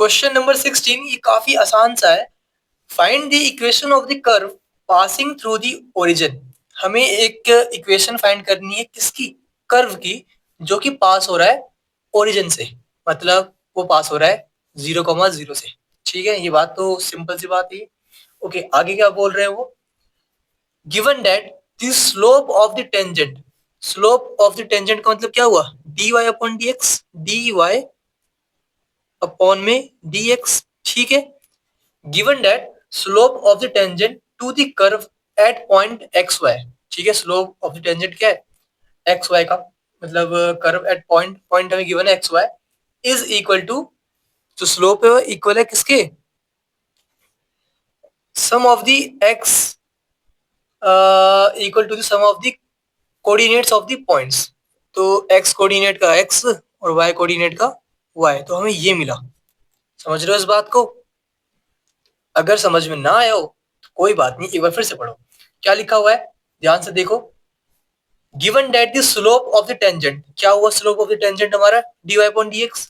Question number 16 ये काफी आसान सा है। Find the equation of the curve passing through the origin. हमें एक इक्वेशन फाइंड करनी है किसकी? कर्व की, जो कि पास हो रहा है ओरिजिन से, मतलब वो पास हो रहा है 0,0 से। ठीक है, ये बात तो सिंपल सी बात है। ओके, आगे क्या बोल रहे हैं वो? Given that the slope of the tangent, slope of the tangent का मतलब क्या हुआ? dy upon dx, dy upon में dx। ठीक है, given that slope of the tangent to the curve at point x y. ठीक है, स्लोप ऑफ द टेंजेंट क्या है? एक्स वाई का, मतलब कर्व एट पॉइंट, पॉइंट हमें गिवन है x Y, is equal to, जो स्लोप है वो इक्वल है किसके? Sum of the X equal to the sum of the coordinates of the points. तो एक्स कोऑर्डिनेट का एक्स और वाई कोऑर्डिनेट का वाई, तो हमें ये मिला। समझ रहे हो इस बात को? अगर समझ में ना आया हो तो कोई बात नहीं, एक बार फिर से पढ़ो। क्या लिखा हुआ है, ध्यान से देखो। Given that the slope of the tangent, क्या हुआ स्लोप ऑफ द टेंजेंट हमारा? dy upon dx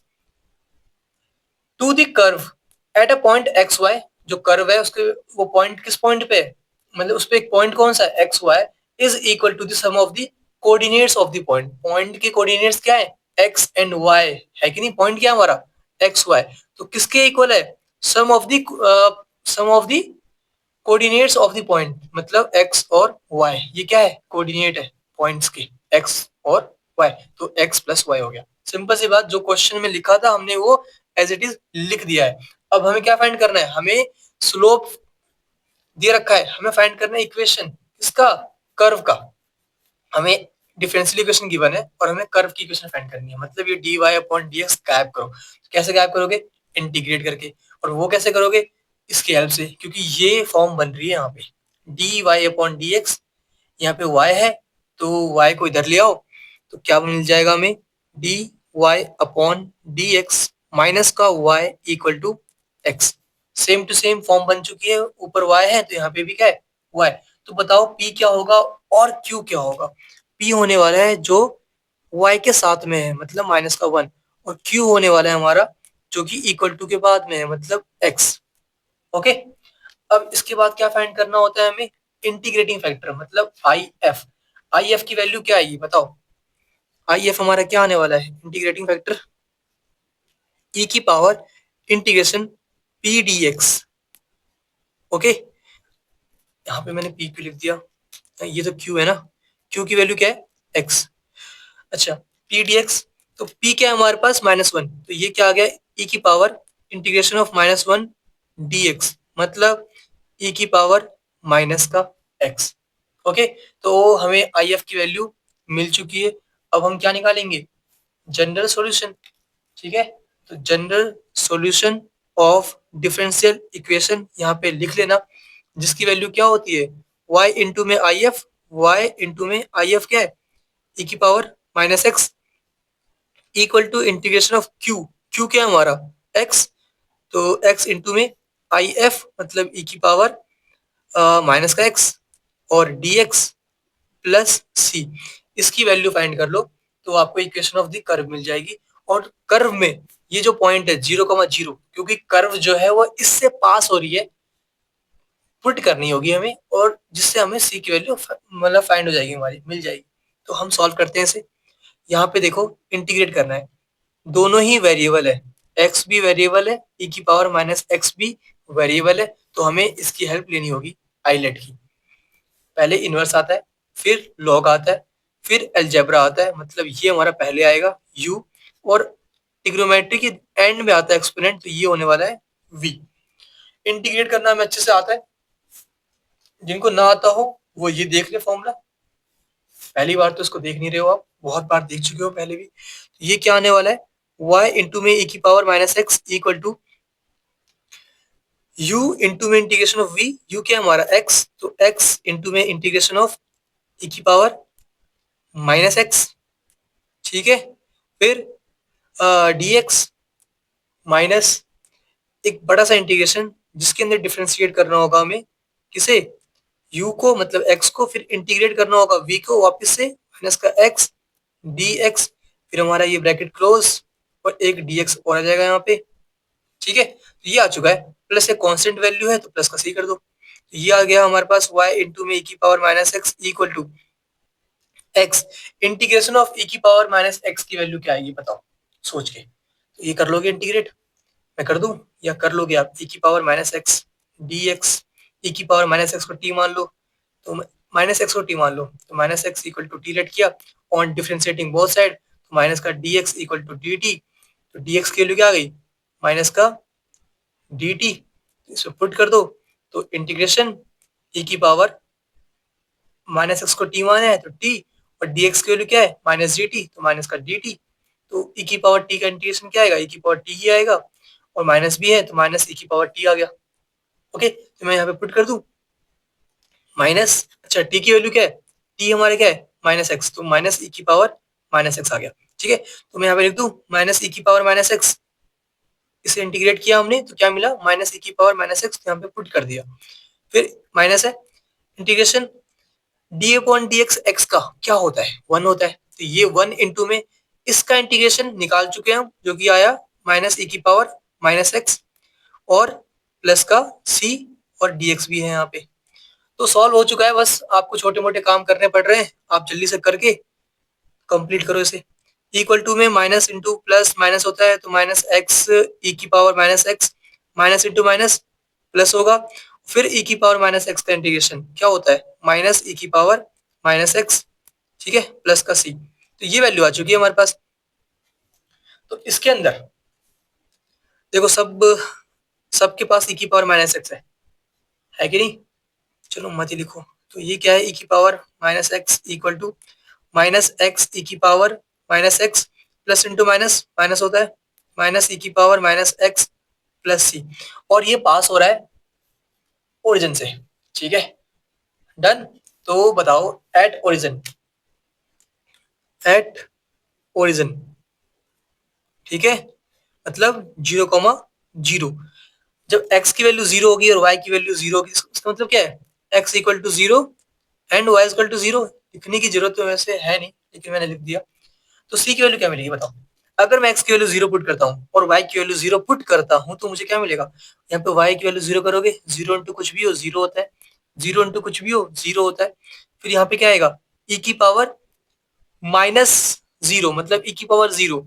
to the curve at a point x y. जो कर्व है उसके वो पॉइंट किस पॉइंट पे है, मतलब उस पे एक पॉइंट कौन सा है? X Y, is equal to the sum of the coordinates of the point. Point के कोऑर्डिनेट्स क्या है? एक्स एंड वाई है कि नहीं? पॉइंट क्या है हमारा? X Y. तो किसके इक्वल है? Sum of the coordinates of the point, मतलब x और y। ये क्या है? कोऑर्डिनेट है पॉइंट्स के, x और y। तो x प्लस y हो गया। सिंपल सी बात, जो क्वेश्चन में लिखा था हमने वो एज इट इज लिख दिया है। अब हमें क्या फाइंड करना है? हमें स्लोप दे रखा है, हमें फाइंड करना है इक्वेशन किसका? कर्व का। हमें डिफरेंशियल इक्वेशन गिवन है और हमें कर्व की इक्वेशन फाइंड करनी है। मतलब ये dy अपॉन dx गायब करो। कैसे गायब करोगे? इंटीग्रेट करके। और वो कैसे करोगे? इसकी हेल्प से, क्योंकि ये फॉर्म बन रही है यहाँ पे dy अपॉन dx। यहाँ पे y है तो y को इधर ले आओ, तो क्या मिल जाएगा हमें? dy अपॉन dx माइनस का y equal to x। Same to same form बन चुकी है, ऊपर y है तो यहाँ पे भी क्या है? y। तो बताओ p क्या होगा और q क्या होगा? p होने वाला है जो y के साथ में है, मतलब माइनस का 1, और q होने वाला है हमारा जो कि इक्वल टू के बाद में है, मतलब x। ओके, अब इसके बाद क्या फाइंड करना होता है हमें? इंटीग्रेटिंग फैक्टर, मतलब आई एफ। आई एफ की वैल्यू क्या आएगी बताओ? आई एफ हमारा क्या आने वाला है? इंटीग्रेटिंग फैक्टर ई की power integration P D x. Okay, यहाँ पे मैंने पी क्यू लिख दिया, ये तो क्यू है ना, क्यू की वैल्यू क्या है? एक्स। अच्छा, पी डी एक्स, तो पी क्या है हमारे पास? -1, तो ये क्या आ गया? ई की power integration of -1 D x, मतलब ई की पावर माइनस का एक्स। ओके, तो हमें आई एफ की वैल्यू मिल चुकी है। अब हम क्या निकालेंगे? General solution. ठीक है, तो general solution of differential equation यहाँ पे लिख लेना, जिसकी वैल्यू क्या होती है? y इंटू में आई एफ, y इंटू में आई एफ क्या है? e की power minus x equal to integration of q। q क्या है हमारा? x, तो x इंटू में आई एफ, मतलब e की पावर माइनस का x, और dx प्लस सी। इसकी वैल्यू फाइंड कर लो तो आपको इक्वेशन ऑफ द कर्व मिल जाएगी। और कर्व में ये जो पॉइंट है 0,0, क्योंकि कर्व जो है वो इससे पास हो रही है, पुट करनी होगी हमें, और जिससे हमें सी की वैल्यू मतलब फाइंड हो जाएगी, हमारी मिल जाएगी। तो हम सॉल्व करते हैं इसे। यहाँ पे देखो, इंटीग्रेट करना है, दोनों ही वेरिएबल है, एक्स भी वेरिएबल है, ई की पावर माइनस एक्स भी वेरिएबल है, तो हमें इसकी हेल्प लेनी होगी आइलेट की। पहले इनवर्स आता है, फिर लॉग आता है, फिर अलजेब्रा आता है, मतलब ये हमारा पहले आएगा u, और ट्रिग्नोमेट्री के एंड में आता है एक्सपोनेंट, तो ये होने वाला है v। इंटीग्रेट करना हमें अच्छे से आता है, जिनको ना आता हो वो ये देख ले फॉर्मूला। पहली बार तो इसको देख नहीं रहे हो आप, बहुत बार देख चुके हो पहले भी। ये क्या आने वाला है? y इंटू में e की power minus x equal to u into में इंटीग्रेशन ऑफ v। u क्या है हमारा? x, तो x इंटू में इंटीग्रेशन ऑफ e की पावर माइनस एक्स। ठीक है, फिर dx माइनस एक बड़ा सा इंटीग्रेशन, जिसके अंदर डिफरेंशिएट करना होगा हमें किसे? u को, मतलब x को, फिर इंटीग्रेट करना होगा v को वापस से, माइनस का x dx, फिर हमारा ये ब्रैकेट क्लोज, और एक dx और आ जाएगा यहाँ पे। ठीक है, तो ये आ चुका है, प्लस एक कांस्टेंट वैल्यू है तो प्लस का सी कर दो, तो ये आ गया हमारे पास y इंटू में e की power minus x equal to x. Integration of e की पावर माइनस एक्स की वैल्यू क्या आएगी बताओ सोच के, तो ये कर लोगे इंटीग्रेट, मैं कर दूं या कर लोगे आप, e की power minus x d x, e की पावर माइनस एक्स को टी मान लो, तो माइनस एक्स को टी मान लो, तो minus x equal to t let किया ऑन डिफरेंशिएटिंग बोथ साइड, तो माइनस का d x equal to d t, तो डी एक्स की वैल्यू क्या आ गई माइनस का डी टी, इसको पुट कर दो, तो इंटीग्रेशन ई की पावर माइनस एक्स को टी माना है तो टी, और डी एक्स की वैल्यू क्या है माइनस डी टी, तो माइनस का डी टी, तो ई की पावर टी का इंटीग्रेशन क्या आएगा, ई की पावर टी ही आएगा, और माइनस भी है तो माइनस ई की पावर टी आ गया। ओके, तो मैं यहाँ पे पुट कर दूं माइनस, अच्छा टी की वैल्यू क्या है, टी हमारे क्या है माइनस एक्स, तो माइनस ई की पावर माइनस एक्स आ गया। ठीक है, तो मैं यहाँ पे लिख दूं माइनस ई की पावर माइनस एक्स, इसे इंटीग्रेट किया हमने तो क्या मिला माइनस ई की पावर माइनस एक्स, यहाँ पे पुट कर दिया, फिर माइनस है integration D upon D x, x का क्या होता है वन होता है, तो ये वन इंटू में इसका इंटीग्रेशन निकाल चुके हैं हम जो कि आया माइनस ई की पावर माइनस एक्स, और प्लस का सी, और डी एक्स भी है यहाँ पे, तो सॉल्व हो चुका है, बस आपको छोटे मोटे काम करने पड़ रहे हैं, आप जल्दी से करके कंप्लीट करो इसे। इक्वल टू में माइनस इंटू प्लस माइनस होता है, तो माइनस एक्स ई की power minus x, minus into minus plus होगा, फिर ई की पावर माइनस एक्स का इंटीग्रेशन क्या होता है माइनस ई की पावर माइनस एक्स, ठीक है, प्लस का सी, तो ये वैल्यू आ चुकी है हमारे पास। तो इसके अंदर देखो सबके पास ई की पावर माइनस एक्स है कि नहीं, चलो मत ही लिखो, तो ये क्या है ई की power minus x equal to minus x e की power minus x plus into minus minus होता है माइनस ई की power minus x plus c, और ये पास हो रहा है ओरिजिन से, ठीक है डन। तो बताओ एट ओरिजिन, एट ओरिजिन, ठीक है, मतलब 0,0, जब x की वैल्यू 0 होगी और y की वैल्यू 0 होगी, इसका मतलब क्या है x equal to 0 and y equal to 0, लिखने की जरूरत तो वैसे है नहीं लेकिन मैंने लिख दिया। तो c की वैल्यू क्या मिलेगी बताओ, अगर मैं x की वैल्यू 0 पुट करता हूँ और y की वैल्यू 0 पुट करता हूँ तो मुझे क्या मिलेगा, यहाँ पे y की वैल्यू 0 करोगे 0 इंटू कुछ भी हो 0 होता है, 0 इंटू कुछ भी हो 0 होता है, फिर यहाँ पे क्या आएगा e की पावर माइनस 0, मतलब e की पावर 0,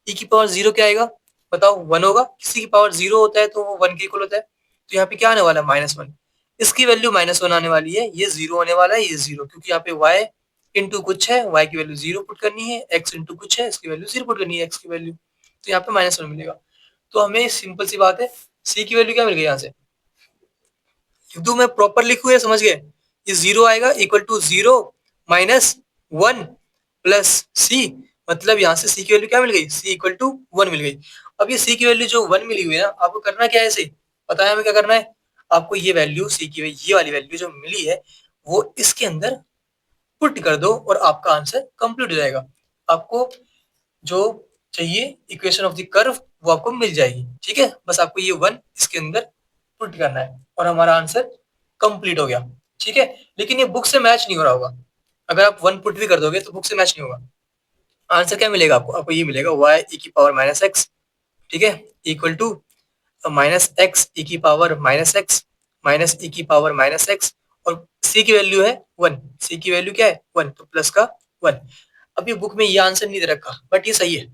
e की पावर 0 क्या आएगा बताओ 1 होगा, किसी की पावर 0 होता है तो वो 1 के इक्वल होता है, तो यहाँ पे क्या आने वाला है -1, इसकी वैल्यू -1 आने वाली है, ये 0 होने वाला है, ये 0, क्योंकि यहाँ पे y इंटू कुछ है, y की वैल्यू 0 पुट करनी है, x इंटू कुछ है, इसकी वैल्यू 0 पुट करनी है, x की वैल्यू, तो यहाँ पे -1 मिलेगा। तो हमें सिंपल सी बात है c की वैल्यू क्या मिल गई यहाँ से, लिख मैं प्रॉपर लिखूं या समझ गए, ये 0 आएगा इक्वल टू 0 -1 प्लस सी, मतलब यहाँ से सी की वैल्यू क्या मिल गई, सी इक्वल टू 1 मिल गई। अब ये सी की वैल्यू जो 1 मिली हुई है ना, आपको करना क्या है, इसे पता है हमें क्या करना है, आपको ये वैल्यू सी की ये वाली वैल्यू जो मिली है वो इसके अंदर पुट कर दो और आपका आंसर कंप्लीट हो जाएगा, आपको जो चाहिए इक्वेशन ऑफ द कर्व वो आपको मिल जाएगी, ठीक है, बस आपको ये 1 इसके अंदर पुट करना है और हमारा आंसर कंप्लीट हो गया, ठीक है। लेकिन ये बुक से मैच नहीं हो रहा होगा, अगर आप 1 पुट भी कर दोगे तो बुक से मैच नहीं होगा, आंसर क्या मिलेगा आपको, आपको ये मिलेगा y e की पावर माइनस एक्स, ठीक है, equal to minus x e की power minus x minus e की पावर माइनस एक्स, और c की वैल्यू है 1, c की वैल्यू क्या है 1, तो प्लस का 1। अब ये बुक में ये आंसर नहीं दे रखा बट ये सही है,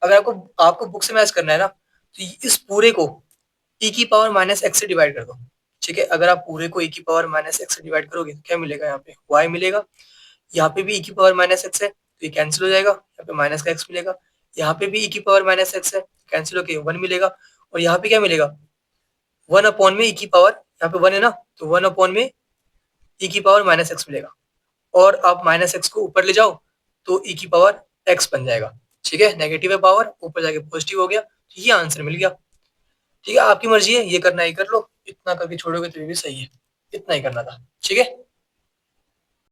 अगर आपको आपको बुक से मैच करना है ना तो इस पूरे को e की पावर माइनस एक्स से डिवाइड कर दो, ठीक है, अगर आप पूरे को e की पावर माइनस एक्स से डिवाइड करोगे तो क्या मिलेगा, यहाँ पे y मिलेगा, यहाँ पे भी e की पावर माइनस एक्स है तो ये कैंसिल हो जाएगा, यहाँ पे माइनस का x मिलेगा, यहाँ पे भी e की पावर माइनस एक्स है कैंसिल होके 1 मिलेगा, और यहाँ पे क्या मिलेगा 1 अपॉन में e की पावर, यहाँ पे 1 है ना तो 1 अपॉन में e की पावर माइनस एक्स मिलेगा, और आप माइनस एक्स को ऊपर ले जाओ तो e की पावर x बन जाएगा, ठीक है, नेगेटिव है पावर ऊपर जाके पॉजिटिव हो गया, तो ये आंसर मिल गया, ठीक है, आपकी मर्जी है ये करना है कर लो, इतना करके छोड़ोगे तो ये भी सही है, इतना ही करना था, ठीक है।